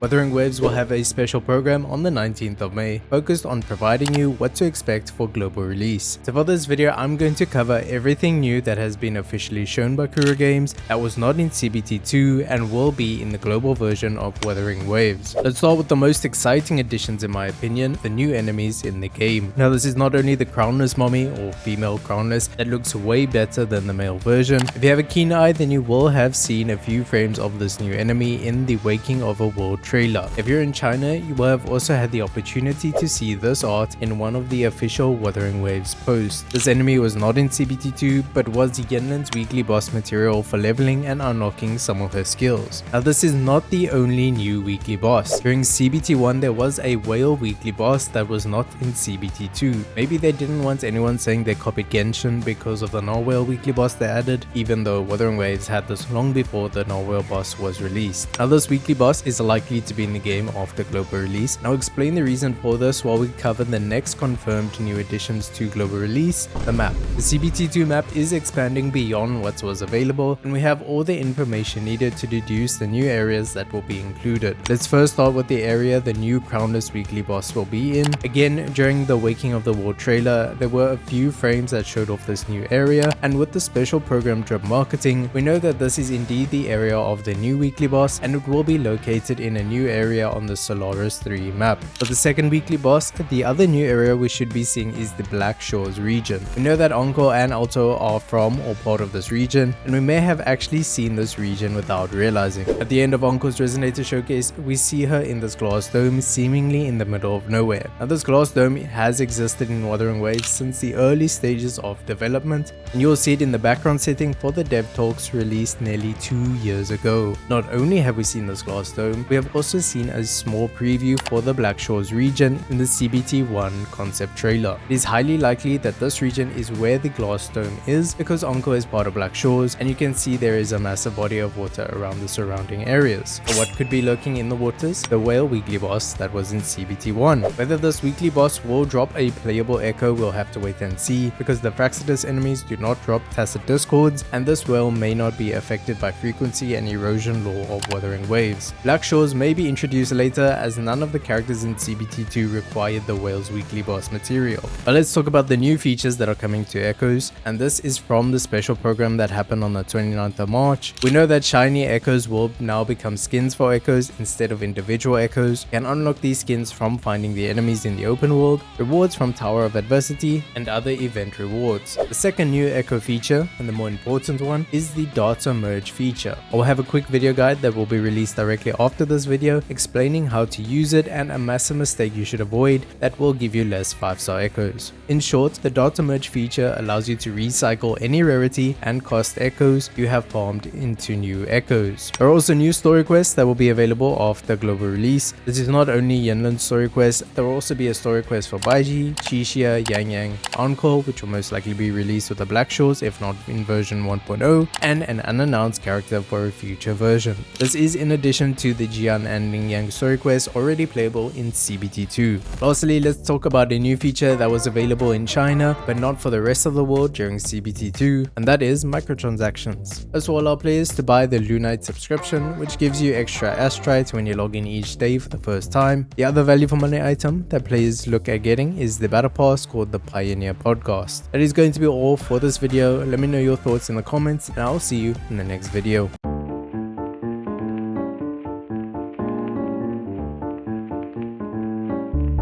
Wuthering Waves will have a special program on the 19th of May, focused on providing you what to expect for global release. So for this video, I'm going to cover everything new that has been officially shown by Kura Games that was not in CBT2 and will be in the global version of Wuthering Waves. Let's start with the most exciting additions in my opinion, the new enemies in the game. Now this is not only the crownless mommy or female crownless that looks way better than the male version. If you have a keen eye, then you will have seen a few frames of this new enemy in the Waking of a World trailer. If you're in China, you will have also had the opportunity to see this art in one of the official Wuthering Waves posts. This enemy was not in CBT2 but was Yenlin's weekly boss material for leveling and unlocking some of her skills. Now this is not the only new weekly boss. During CBT1 there was a whale weekly boss that was not in CBT2. Maybe they didn't want anyone saying they copied Genshin because of the narwhale weekly boss they added, even though Wuthering Waves had this long before the narwhale boss was released. Now this weekly boss is likely to be in the game after global release, and I'll explain the reason for this while we cover the next confirmed new additions to global release, the map. The CBT2 map is expanding beyond what was available, and we have all the information needed to deduce the new areas that will be included. Let's first start with the area the new crownless weekly boss will be in. Again, during the Waking of the World trailer, there were a few frames that showed off this new area, and with the special program drip marketing, we know that this is indeed the area of the new weekly boss, and it will be located in a new area on the Solaris 3 map. For the second weekly boss, the other new area we should be seeing is the Black Shores region. We know that Encore and Alto are from or part of this region, and we may have actually seen this region without realizing. At the end of Encore's Resonator showcase, we see her in this glass dome seemingly in the middle of nowhere. Now this glass dome has existed in Wuthering Waves since the early stages of development, and you'll see it in the background setting for the dev talks released nearly 2 years ago. Not only have we seen this glass dome, we have also seen a small preview for the Black Shores region in the CBT1 concept trailer. It is highly likely that this region is where the glass dome is because Encore is part of Black Shores, and you can see there is a massive body of water around the surrounding areas. But what could be lurking in the waters? The whale weekly boss that was in CBT1. Whether this weekly boss will drop a playable echo we'll have to wait and see, because the Fraxidus enemies do not drop tacit discords, and this whale may not be affected by frequency and erosion law of Wuthering Waves. Black Shores may be introduced later, as none of the characters in CBT2 required the whale's weekly boss material. But let's talk about the new features that are coming to Echoes, and this is from the special program that happened on the 29th of March. We know that shiny Echoes will now become skins for Echoes instead of individual Echoes. You can unlock these skins from finding the enemies in the open world, rewards from Tower of Adversity, and other event rewards. The second new Echo feature, and the more important one, is the data merge feature. I will have a quick video guide that will be released directly after this video explaining how to use it and a massive mistake you should avoid that will give you less 5-star echoes. In short, the data merge feature allows you to recycle any rarity and cost echoes you have farmed into new echoes. There are also new story quests that will be available after global release. This is not only Yenlin's story quest, there will also be a story quest for Baiji, Qixia, Yang Yang, Encore, which will most likely be released with the Black Shores if not in version 1.0, and an unannounced character for a future version. This is in addition to the Jian and Ling Yang story quest already playable in CBT2. Lastly, let's talk about a new feature that was available in China but not for the rest of the world during CBT2, and that is microtransactions. This will allow players to buy the Lunite subscription, which gives you extra astrites when you log in each day for the first time. The other value for money item that players look at getting is the battle pass called the Pioneer Podcast. That is going to be all for this video. Let me know your thoughts in the comments, and I'll see you in the next video.